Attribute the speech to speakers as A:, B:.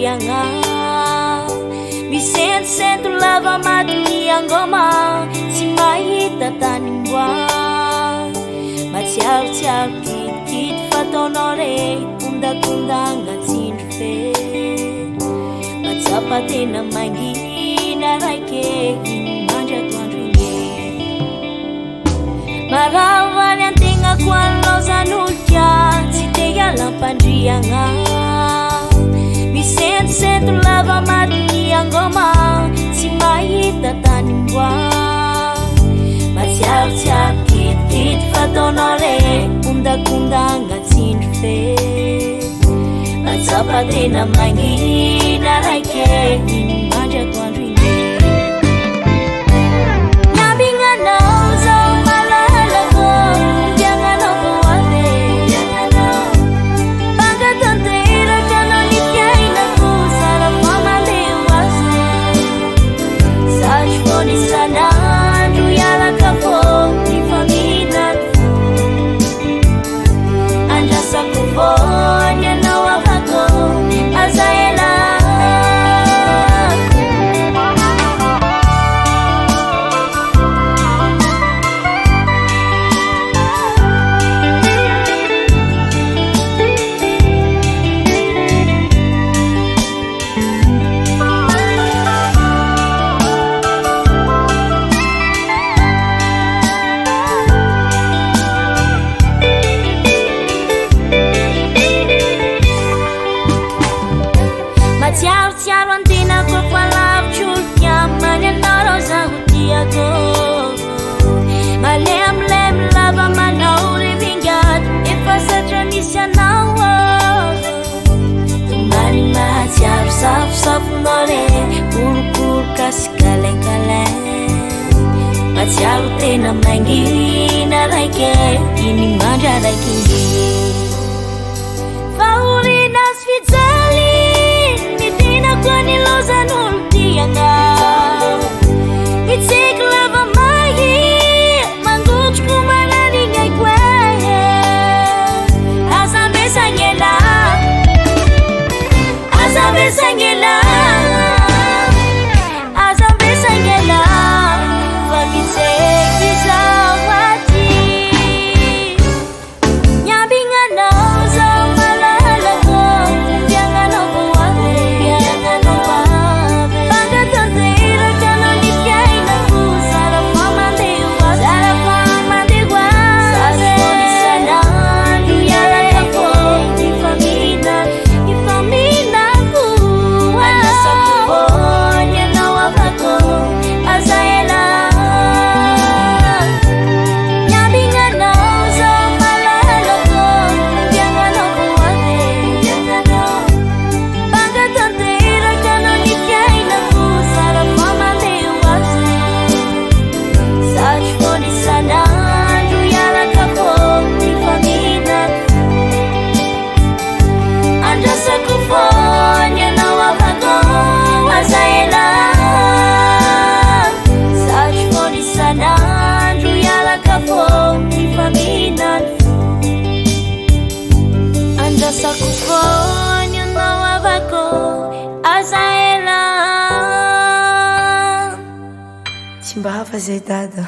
A: mandriagna misentosento lava matiny angoma tsy mahita tany mboa matsiarotsiaro kitikity fataonao re kondakondanga tsindro fe matsapa tena mangina raike mandry atoandro ine maravany antegna ko anlaozan'olika tsy te hialampandriagna misentosento lava matiny angoma tsy mahita tany mboa matsiarotsiaro kitikity fataonao re kondakondanga tsindro fe matsapa tena mangina raike mandry atoandro ine miambinanao zao malalako mianganao vo ave pangatanteraka anao ny fiainako sara fa mandeha azy sady fony isanandro ialaka fô ny faminako andrasako fony anao avako aza ela matsiarotsiaro antenako fa lavitsolika manyanarao zaho tiako malemilemy lava manao revingady efa satra misy anao tomany matsiaro safosafonao re korokoroka sy kalaikalain matsiaro tena mangina raike iny mandra raiky ine faorina sy fijaly koni lozan'olo tiagna mitseko lava mahy mangotroko mananignaiko e aza mesangela aza mesangela aza mesangela fa mitseko izao aty miambinanao zao malalako mianganao vo ave sakufanya nawa vako azaela tsy mba hafa zay dada